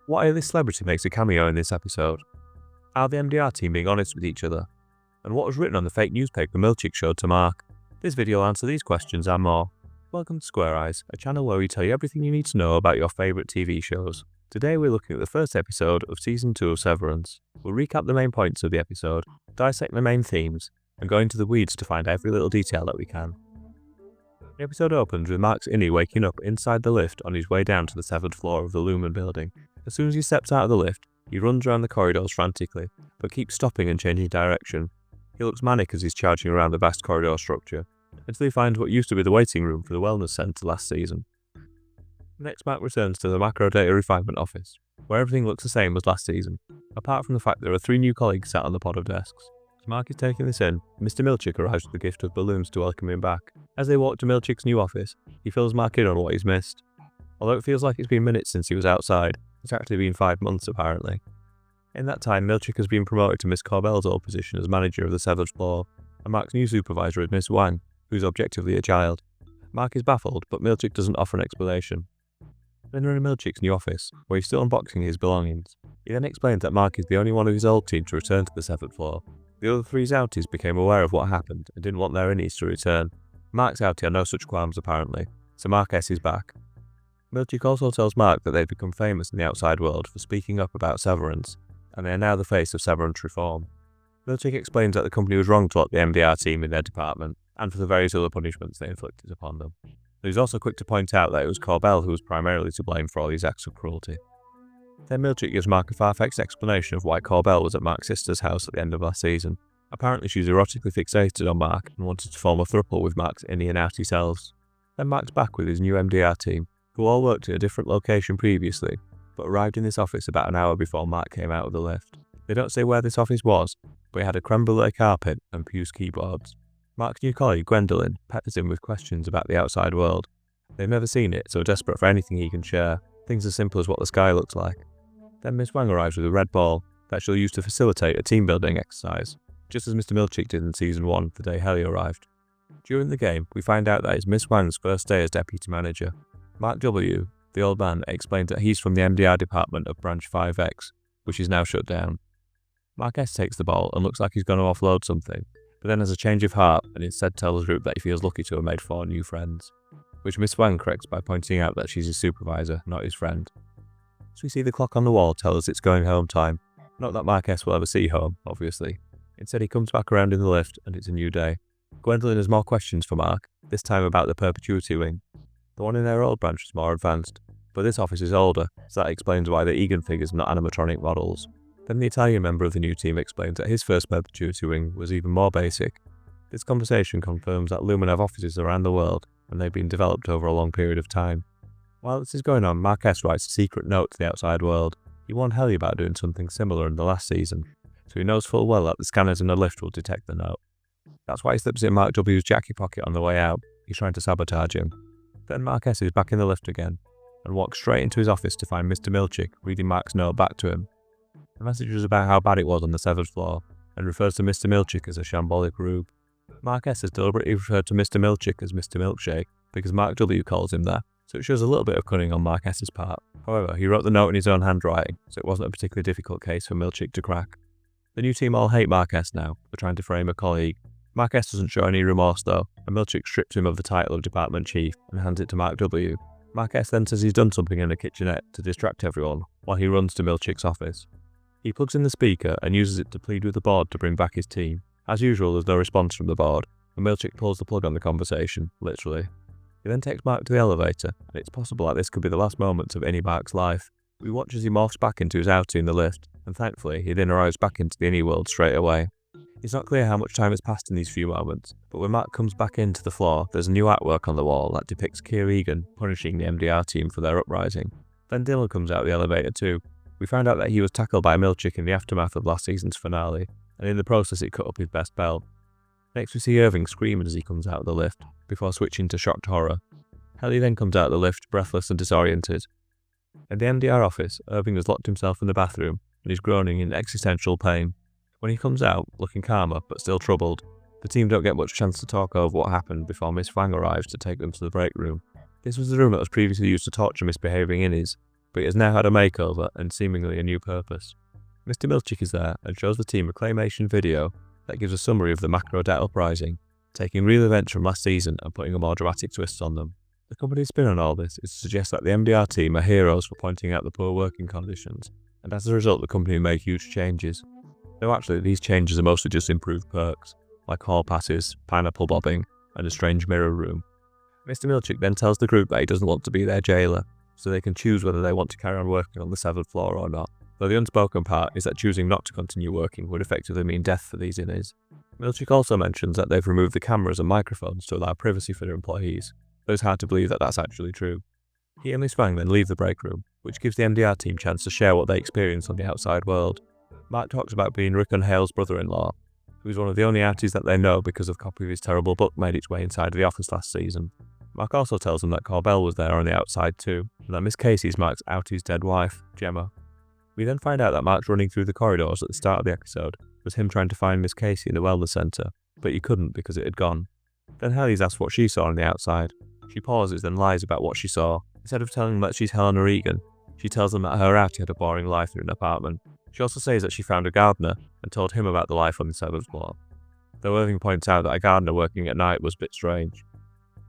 What A-list celebrity makes a cameo in this episode? Are the MDR team being honest with each other? And what was written on the fake newspaper Milchick showed to Mark? This video will answer these questions and more. Welcome to Square Eyes, a channel where we tell you everything you need to know about your favourite TV shows. Today we're looking at the first episode of Season 2 of Severance. We'll recap the main points of the episode, dissect the main themes, and go into the weeds to find every little detail that we can. The episode opens with Mark's innie waking up inside the lift on his way down to the 7th floor of the Lumon building. As soon as he steps out of the lift, he runs around the corridors frantically, but keeps stopping and changing direction. He looks manic as he's charging around the vast corridor structure, until he finds what used to be the waiting room for the wellness centre last season. Next, Mark returns to the macro data refinement office, where everything looks the same as last season, apart from the fact there are 3 new colleagues sat on the pod of desks. As Mark is taking this in, Mr. Milchick arrives with a gift of balloons to welcome him back. As they walk to Milchick's new office, he fills Mark in on what he's missed. Although it feels like it's been minutes since he was outside, it's actually been 5 months apparently. In that time, Milchick has been promoted to Miss Corbell's old position as manager of the 7th floor, and Mark's new supervisor is Miss Wang, who's objectively a child. Mark is baffled, but Milchick doesn't offer an explanation. Then we're in Milchick's new office, where he's still unboxing his belongings. He then explains that Mark is the only one of his old team to return to the 7th floor. The other 3's outies became aware of what happened and didn't want their innies to return. Mark's outie had no such qualms apparently, so Mark S is back. Milchick also tells Mark that they've become famous in the outside world for speaking up about Severance, and they are now the face of Severance reform. Milchick explains that the company was wrong to lock the MDR team in their department, and for the various other punishments they inflicted upon them. But he's also quick to point out that it was Corbell who was primarily to blame for all these acts of cruelty. Then Milchick gives Mark a far-fetched explanation of why Corbell was at Mark's sister's house at the end of last season. Apparently she's erotically fixated on Mark and wanted to form a throuple with Mark's innie and outie selves. Then Mark's back with his new MDR team, who all worked in a different location previously, but arrived in this office about an hour before Mark came out of the lift. They don't say where this office was, but it had a creme brulee carpet and puce keyboards. Mark's new colleague, Gwendolyn, peppers him with questions about the outside world. They've never seen it, so desperate for anything he can share, things as simple as what the sky looks like. Then Miss Wang arrives with a red ball that she'll use to facilitate a team-building exercise, just as Mr. Milchick did in Season 1 the day Helly arrived. During the game, we find out that it's Miss Wang's first day as deputy manager. Mark W., the old man, explains that he's from the MDR department of Branch 5X, which is now shut down. Mark S takes the ball and looks like he's going to offload something, but then has a change of heart and instead tells the group that he feels lucky to have made 4 new friends, which Miss Wang corrects by pointing out that she's his supervisor, not his friend. So we see the clock on the wall tell us it's going home time. Not that Mark S will ever see home, obviously. Instead he comes back around in the lift and it's a new day. Gwendolyn has more questions for Mark, this time about the perpetuity wing. The one in their old branch is more advanced, but this office is older, so that explains why the Egan figures are not animatronic models. Then the Italian member of the new team explains that his first perpetuity wing was even more basic. This conversation confirms that Lumon have offices around the world, and they've been developed over a long period of time. While this is going on, Mark S writes a secret note to the outside world. He warned Helly about doing something similar in the last season, so he knows full well that the scanners in the lift will detect the note. That's why he slips in Mark W's jacket pocket on the way out. He's trying to sabotage him. Then Mark S is back in the lift again, and walks straight into his office to find Mr. Milchick reading Mark's note back to him. The message was about how bad it was on the 7th floor, and refers to Mr. Milchick as a shambolic rube. Mark S has deliberately referred to Mr. Milchick as Mr. Milkshake, because Mark W calls him that, so it shows a little bit of cunning on Mark S's part. However, he wrote the note in his own handwriting, so it wasn't a particularly difficult case for Milchick to crack. The new team all hate Mark S now, for trying to frame a colleague. Mark S doesn't show any remorse though, and Milchick strips him of the title of department chief and hands it to Mark W. Mark S then says he's done something in the kitchenette to distract everyone, while he runs to Milchick's office. He plugs in the speaker and uses it to plead with the board to bring back his team. As usual, there's no response from the board, and Milchick pulls the plug on the conversation, literally. He then takes Mark to the elevator, and it's possible that this could be the last moments of Innie Mark's life. We watch as he morphs back into his outie in the lift, and thankfully he then arrives back into the Innie world straight away. It's not clear how much time has passed in these few moments, but when Mark comes back into the floor, there's new artwork on the wall that depicts Keir Egan punishing the MDR team for their uprising. Then Dylan comes out of the elevator too. We found out that he was tackled by Milchick in the aftermath of last season's finale, and in the process it cut up his best belt. Next we see Irving screaming as he comes out of the lift, before switching to shocked horror. Helly then comes out of the lift, breathless and disoriented. In the MDR office, Irving has locked himself in the bathroom, and is groaning in existential pain. When he comes out, looking calmer but still troubled, the team don't get much chance to talk over what happened before Miss Wang arrives to take them to the break room. This was the room that was previously used to torture misbehaving innies, but it has now had a makeover and seemingly a new purpose. Mr. Milchick is there and shows the team a claymation video that gives a summary of the macro debt uprising, taking real events from last season and putting a more dramatic twist on them. The company's spin on all this is to suggest that the MDR team are heroes for pointing out the poor working conditions, and as a result the company made huge changes. Though actually these changes are mostly just improved perks, like hall passes, pineapple bobbing, and a strange mirror room. Mr. Milchick then tells the group that he doesn't want to be their jailer, so they can choose whether they want to carry on working on the 7th floor or not, though the unspoken part is that choosing not to continue working would effectively mean death for these innies. Milchick also mentions that they've removed the cameras and microphones to allow privacy for their employees, though it's hard to believe that that's actually true. He and Miss Fang then leave the break room, which gives the MDR team a chance to share what they experience on the outside world. Mark talks about being Ricken Hale's brother-in-law, who is one of the only outies that they know because a copy of his terrible book made its way inside the office last season. Mark also tells them that Corbell was there on the outside too, and that Miss Casey's Mark's outie's dead wife, Gemma. We then find out that Mark's running through the corridors at the start of the episode was him trying to find Miss Casey in the wellness centre, but he couldn't because it had gone. Then Helly's asked what she saw on the outside. She pauses and lies about what she saw. Instead of telling them that she's Helena Regan, she tells them that her outie had a boring life in an apartment. She also says that she found a gardener and told him about the life on the 7th floor, though Irving points out that a gardener working at night was a bit strange.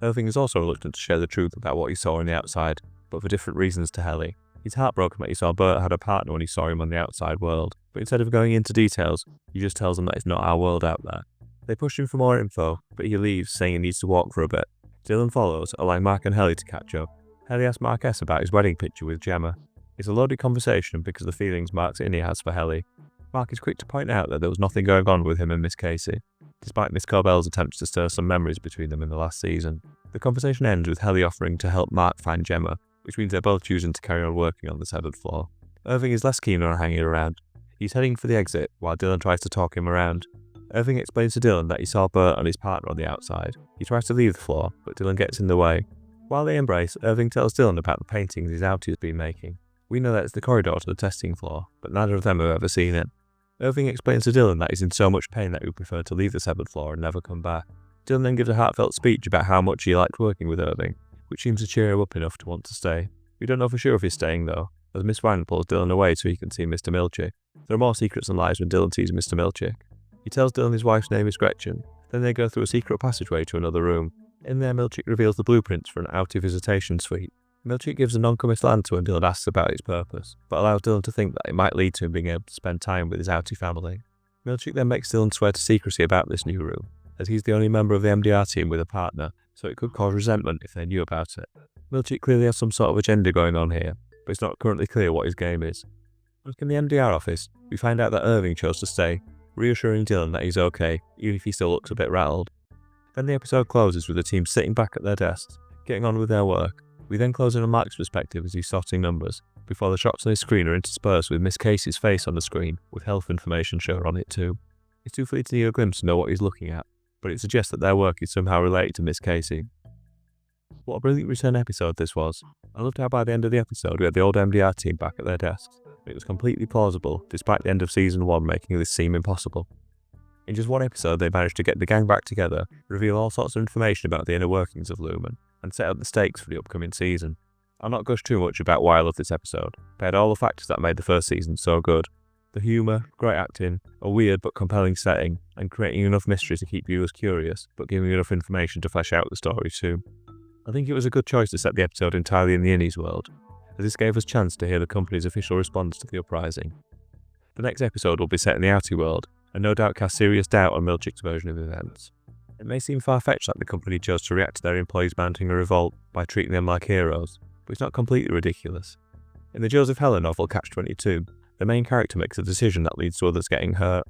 Irving is also reluctant to share the truth about what he saw on the outside, but for different reasons to Helly. He's heartbroken that he saw Bert had a partner when he saw him on the outside world, but instead of going into details, he just tells them that it's not our world out there. They push him for more info, but he leaves, saying he needs to walk for a bit. Dylan follows, allowing Mark and Helly to catch up. Helly asks Mark S about his wedding picture with Gemma. It's a loaded conversation because of the feelings Mark's innie has for Helly. Mark is quick to point out that there was nothing going on with him and Miss Casey, despite Miss Corbell's attempts to stir some memories between them in the last season. The conversation ends with Helly offering to help Mark find Gemma, which means they're both choosing to carry on working on the 7th floor. Irving is less keen on hanging around. He's heading for the exit while Dylan tries to talk him around. Irving explains to Dylan that he saw Bert and his partner on the outside. He tries to leave the floor, but Dylan gets in the way. While they embrace, Irving tells Dylan about the paintings his outie has been making. We know that it's the corridor to the testing floor, but neither of them have ever seen it. Irving explains to Dylan that he's in so much pain that he would prefer to leave the 7th floor and never come back. Dylan then gives a heartfelt speech about how much he liked working with Irving, which seems to cheer him up enough to want to stay. We don't know for sure if he's staying though, as Miss Wang pulls Dylan away so he can see Mr. Milchick. There are more secrets and lies when Dylan sees Mr. Milchick. He tells Dylan his wife's name is Gretchen, then they go through a secret passageway to another room. In there, Milchick reveals the blueprints for an outie visitation suite. Milchick gives a non-committal answer when Dylan asks about its purpose, but allows Dylan to think that it might lead to him being able to spend time with his outie family. Milchick then makes Dylan swear to secrecy about this new room, as he's the only member of the MDR team with a partner, so it could cause resentment if they knew about it. Milchick clearly has some sort of agenda going on here, but it's not currently clear what his game is. Back in the MDR office, we find out that Irving chose to stay, reassuring Dylan that he's okay, even if he still looks a bit rattled. Then the episode closes with the team sitting back at their desks, getting on with their work. We then close in on Mark's perspective as he's sorting numbers, before the shots on his screen are interspersed with Miss Casey's face on the screen, with health information shown on it too. It's too fleeting to need a glimpse to know what he's looking at, but it suggests that their work is somehow related to Miss Casey. What a brilliant return episode this was. I loved how by the end of the episode we had the old MDR team back at their desks. It was completely plausible, despite the end of season 1 making this seem impossible. In just one episode they managed to get the gang back together, reveal all sorts of information about the inner workings of Lumon, and set up the stakes for the upcoming season. I'll not gush too much about why I love this episode, but it had all the factors that made the first season so good. The humour, great acting, a weird but compelling setting, and creating enough mystery to keep viewers curious, but giving enough information to flesh out the story too. I think it was a good choice to set the episode entirely in the Innies world, as this gave us a chance to hear the company's official response to the uprising. The next episode will be set in the Outie world, and no doubt cast serious doubt on Milchick's version of events. It may seem far-fetched that the company chose to react to their employees mounting a revolt by treating them like heroes, but it's not completely ridiculous. In the Joseph Heller novel Catch-22, the main character makes a decision that leads to others getting hurt.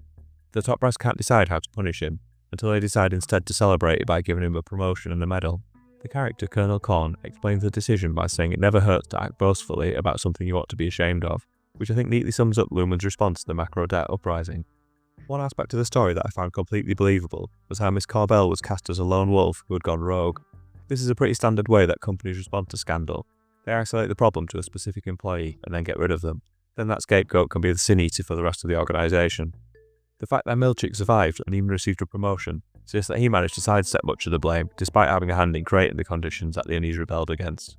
The top brass can't decide how to punish him, until they decide instead to celebrate it by giving him a promotion and a medal. The character, Colonel Korn, explains the decision by saying it never hurts to act boastfully about something you ought to be ashamed of, which I think neatly sums up Lumon's response to the macro debt uprising. One aspect of the story that I found completely believable was how Miss Corbell was cast as a lone wolf who had gone rogue. This is a pretty standard way that companies respond to scandal. They isolate the problem to a specific employee and then get rid of them. Then that scapegoat can be the sin eater for the rest of the organisation. The fact that Milchick survived and even received a promotion suggests that he managed to sidestep much of the blame, despite having a hand in creating the conditions that the Innies rebelled against.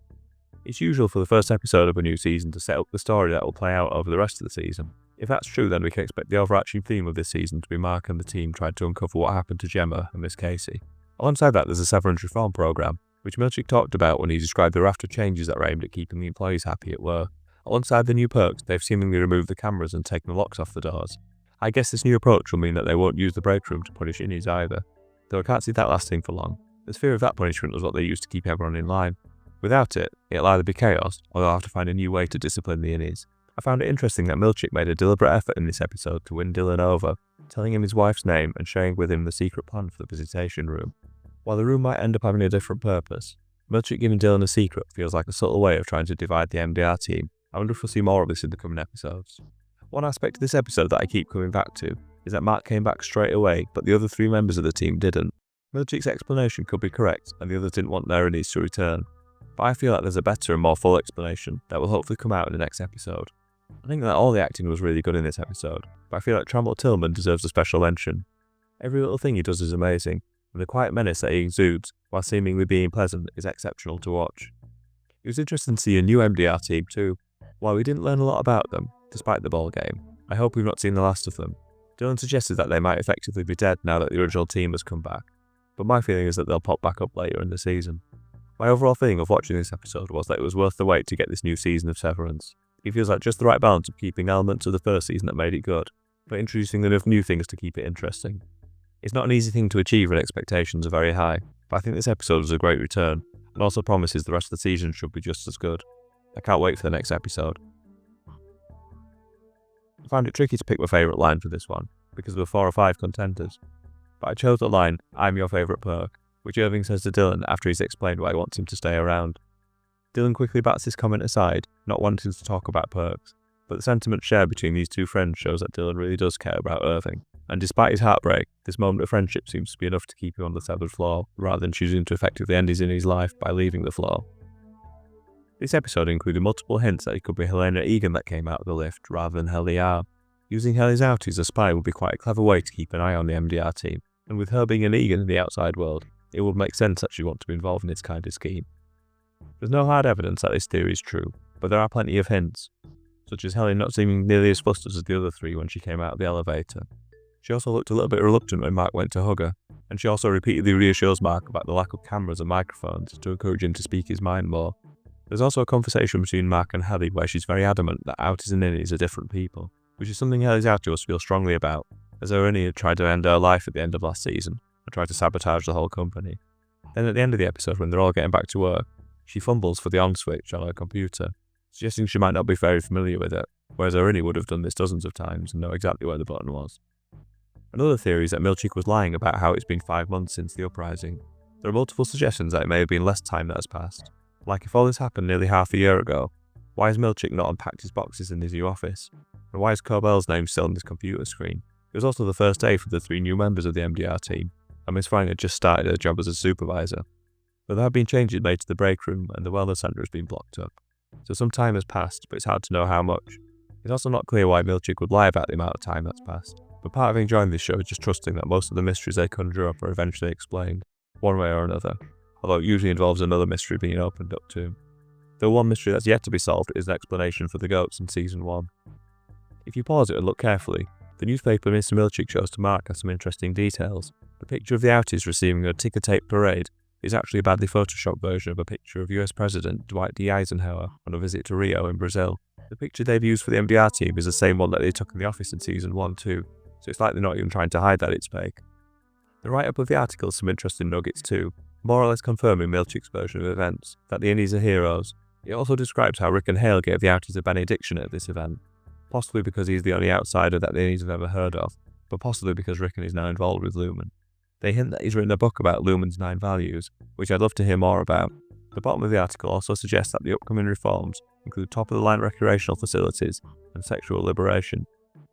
It's usual for the first episode of a new season to set up the story that will play out over the rest of the season. If that's true, then we can expect the overarching theme of this season to be Mark and the team trying to uncover what happened to Gemma and Miss Casey. Alongside that, there's a Severance reform program, which Milchick talked about when he described the raft of changes that are aimed at keeping the employees happy at work. Alongside the new perks, they've seemingly removed the cameras and taken the locks off the doors. I guess this new approach will mean that they won't use the break room to punish innies either, though I can't see that lasting for long. The fear of that punishment was what they used to keep everyone in line. Without it, it'll either be chaos, or they'll have to find a new way to discipline the innies. I found it interesting that Milchick made a deliberate effort in this episode to win Dylan over, telling him his wife's name and sharing with him the secret plan for the visitation room. While the room might end up having a different purpose, Milchick giving Dylan a secret feels like a subtle way of trying to divide the MDR team. I wonder if we'll see more of this in the coming episodes. One aspect of this episode that I keep coming back to is that Mark came back straight away, but the other three members of the team didn't. Milchick's explanation could be correct, and the others didn't want their innies to return. But I feel like there's a better and more full explanation that will hopefully come out in the next episode. I think that all the acting was really good in this episode, but I feel like Trammell Tillman deserves a special mention. Every little thing he does is amazing, and the quiet menace that he exudes, while seemingly being pleasant, is exceptional to watch. It was interesting to see a new MDR team too. While we didn't learn a lot about them, despite the ball game, I hope we've not seen the last of them. Dylan suggested that they might effectively be dead now that the original team has come back, but my feeling is that they'll pop back up later in the season. My overall feeling of watching this episode was that it was worth the wait to get this new season of Severance. It feels like just the right balance of keeping elements of the first season that made it good, but introducing enough new things to keep it interesting. It's not an easy thing to achieve when expectations are very high, but I think this episode was a great return, and also promises the rest of the season should be just as good. I can't wait for the next episode. I found it tricky to pick my favourite line for this one, because there were 4 or 5 contenders, but I chose the line, "I'm your favourite perk," which Irving says to Dylan after he's explained why he wants him to stay around. Dylan quickly bats this comment aside, not wanting to talk about perks, but the sentiment shared between these two friends shows that Dylan really does care about Irving, and despite his heartbreak, this moment of friendship seems to be enough to keep him on the severed floor, rather than choosing to effectively end his innie's life by leaving the floor. This episode included multiple hints that it could be Helena Egan that came out of the lift, rather than Helly R. Using Helly's outie as a spy would be quite a clever way to keep an eye on the MDR team, and with her being an Egan in the outside world, it would make sense that she'd want to be involved in this kind of scheme. There's no hard evidence that this theory is true, but there are plenty of hints, such as Helly not seeming nearly as flustered as the other three when she came out of the elevator. She also looked a little bit reluctant when Mark went to hug her, and she also repeatedly reassures Mark about the lack of cameras and microphones to encourage him to speak his mind more. There's also a conversation between Mark and Helly where she's very adamant that outies and innies are different people, which is something Helly's outie must feel strongly about, as her innie had tried to end her life at the end of last season, and tried to sabotage the whole company. Then at the end of the episode, when they're all getting back to work, she fumbles for the on switch on her computer, suggesting she might not be very familiar with it, whereas her innie would have done this dozens of times and know exactly where the button was. Another theory is that Milchick was lying about how it's been 5 months since the uprising. There are multiple suggestions that it may have been less time that has passed. Like, if all this happened nearly half a year ago, why has Milchick not unpacked his boxes in his new office? And why is Corbell's name still on his computer screen? It was also the first day for the 3 new members of the MDR team, and Miss Fang had just started her job as a supervisor. But there have been changes made to the break room, and the wellness centre has been blocked up. So some time has passed, but it's hard to know how much. It's also not clear why Milchick would lie about the amount of time that's passed, but part of enjoying this show is just trusting that most of the mysteries they conjure up are eventually explained, one way or another, although it usually involves another mystery being opened up too. The one mystery that's yet to be solved is an explanation for the goats in Season 1. If you pause it and look carefully, the newspaper Mr. Milchick shows to Mark has some interesting details. The picture of the outies receiving a ticker tape parade is actually a badly photoshopped version of a picture of US President Dwight D. Eisenhower on a visit to Rio in Brazil. The picture they've used for the MDR team is the same one that they took in the office in Season 1 too, so it's like they're not even trying to hide that it's fake. The write-up of the article has some interesting nuggets too, more or less confirming Milchick's version of events, that the innies are heroes. It also describes how Ricken gave the outies a benediction at this event, possibly because he's the only outsider that the innies have ever heard of, but possibly because Ricken is now involved with Lumon. They hint that he's written a book about Lumon's 9 values, which I'd love to hear more about. The bottom of the article also suggests that the upcoming reforms include top-of-the-line recreational facilities and sexual liberation.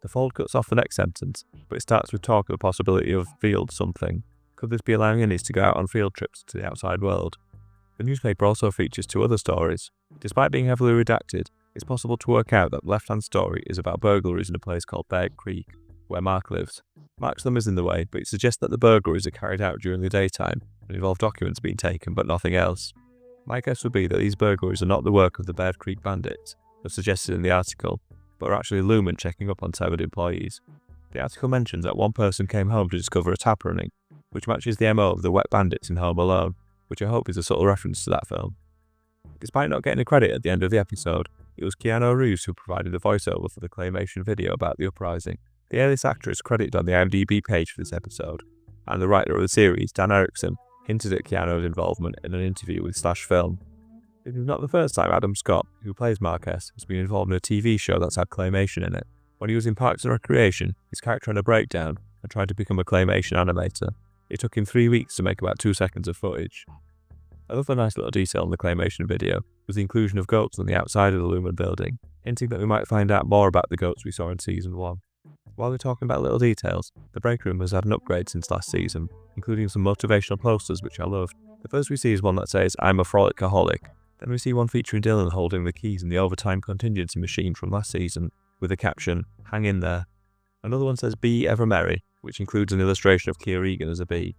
The fold cuts off the next sentence, but it starts with talk of the possibility of field something. Could this be allowing innies to go out on field trips to the outside world? The newspaper also features 2 other stories. Despite being heavily redacted, it's possible to work out that the left-hand story is about burglaries in a place called Baird Creek, where Mark lives. Mark's thumb is in the way, but it suggests that the burglaries are carried out during the daytime and involve documents being taken but nothing else. My guess would be that these burglaries are not the work of the Baird Creek bandits, as suggested in the article, but are actually Lumon checking up on severed employees. The article mentions that one person came home to discover a tap running, which matches the MO of the wet bandits in Home Alone, which I hope is a subtle reference to that film. Despite not getting a credit at the end of the episode, it was Keanu Reeves who provided the voiceover for the claymation video about the uprising. The A-list actor is credited on the IMDb page for this episode, and the writer of the series, Dan Erickson, hinted at Keanu's involvement in an interview with Slash Film. It is not the first time Adam Scott, who plays Marquez, has been involved in a TV show that's had claymation in it. When he was in Parks and Recreation, his character had a breakdown and tried to become a claymation animator. It took him 3 weeks to make about 2 seconds of footage. Another nice little detail in the claymation video was the inclusion of goats on the outside of the Lumon building, hinting that we might find out more about the goats we saw in Season 1. While we're talking about little details, the break room has had an upgrade since last season, including some motivational posters which I loved. The first we see is one that says, "I'm a frolic-aholic." Then we see one featuring Dylan holding the keys in the overtime contingency machine from last season, with the caption, "Hang in there." Another one says, "Be ever merry," which includes an illustration of Keir Egan as a bee.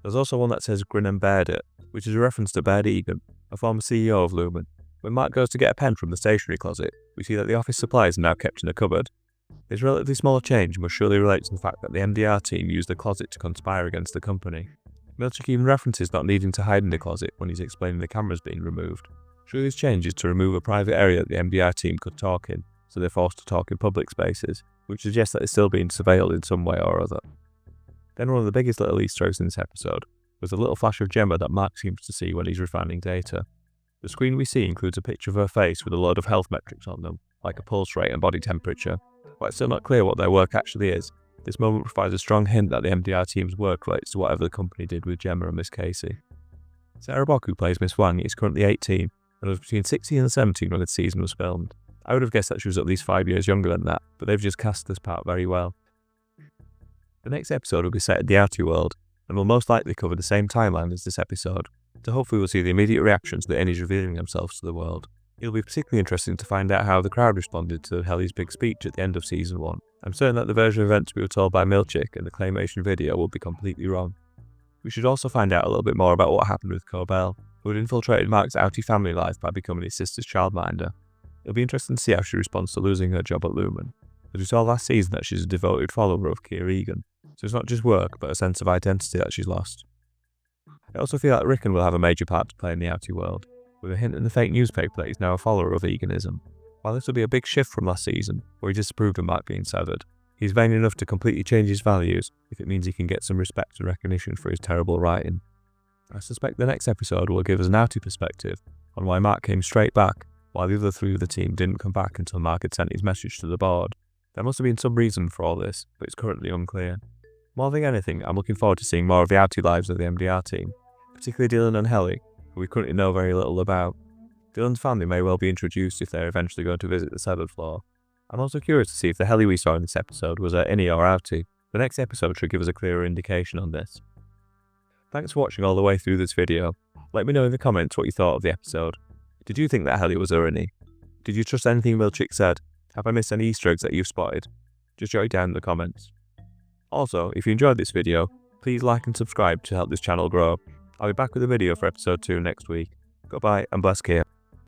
There's also one that says, "Grin and Baird it," which is a reference to Baird Egan, a former CEO of Lumon. When Mark goes to get a pen from the stationery closet, we see that the office supplies are now kept in a cupboard. This relatively small change must surely relate to the fact that the MDR team used the closet to conspire against the company. Milchick even references not needing to hide in the closet when he's explaining the cameras being removed. Surely this change is to remove a private area that the MDR team could talk in, so they're forced to talk in public spaces, which suggests that it's still being surveilled in some way or other. Then one of the biggest little Easter eggs in this episode was a little flash of Gemma that Mark seems to see when he's refining data. The screen we see includes a picture of her face with a load of health metrics on them, like a pulse rate and body temperature. While it's still not clear what their work actually is, this moment provides a strong hint that the MDR team's work relates to whatever the company did with Gemma and Miss Casey. Sarah Bock, who plays Miss Wang, is currently 18 and was between 16 and 17 when the season was filmed. I would have guessed that she was at least 5 years younger than that, but they've just cast this part very well. The next episode will be set in the outer world, and will most likely cover the same timeline as this episode, so hopefully we'll see the immediate reactions to the Innies revealing themselves to the world. It'll be particularly interesting to find out how the crowd responded to Helly's big speech at the end of Season 1. I'm certain that the version of events we were told by Milchick in the claymation video will be completely wrong. We should also find out a little bit more about what happened with Cobell, who had infiltrated Mark's outy family life by becoming his sister's childminder. It'll be interesting to see how she responds to losing her job at Lumon, as we saw last season that she's a devoted follower of Keir Egan, so it's not just work but a sense of identity that she's lost. I also feel like Ricken will have a major part to play in the outy world, with a hint in the fake newspaper that he's now a follower of veganism. While this will be a big shift from last season, where he disapproved of Mark being severed, he's vain enough to completely change his values if it means he can get some respect and recognition for his terrible writing. I suspect the next episode will give us an outy perspective on why Mark came straight back, while the other three of the team didn't come back until Mark had sent his message to the board. There must have been some reason for all this, but it's currently unclear. More than anything, I'm looking forward to seeing more of the outy lives of the MDR team, particularly Dylan and Helly, who we currently know very little about. Dylan's family may well be introduced if they're eventually going to visit the severed floor. I'm also curious to see if the Helly we saw in this episode was an innie or outie. The next episode should give us a clearer indication on this. Thanks for watching all the way through this video. Let me know in the comments what you thought of the episode. Did you think that Helly was a innie? Did you trust anything Milchick said? Have I missed any Easter eggs that you've spotted? Just jot it down in the comments. Also, if you enjoyed this video, please like and subscribe to help this channel grow. I'll be back with a video for episode 2 next week. Goodbye and bless Keir.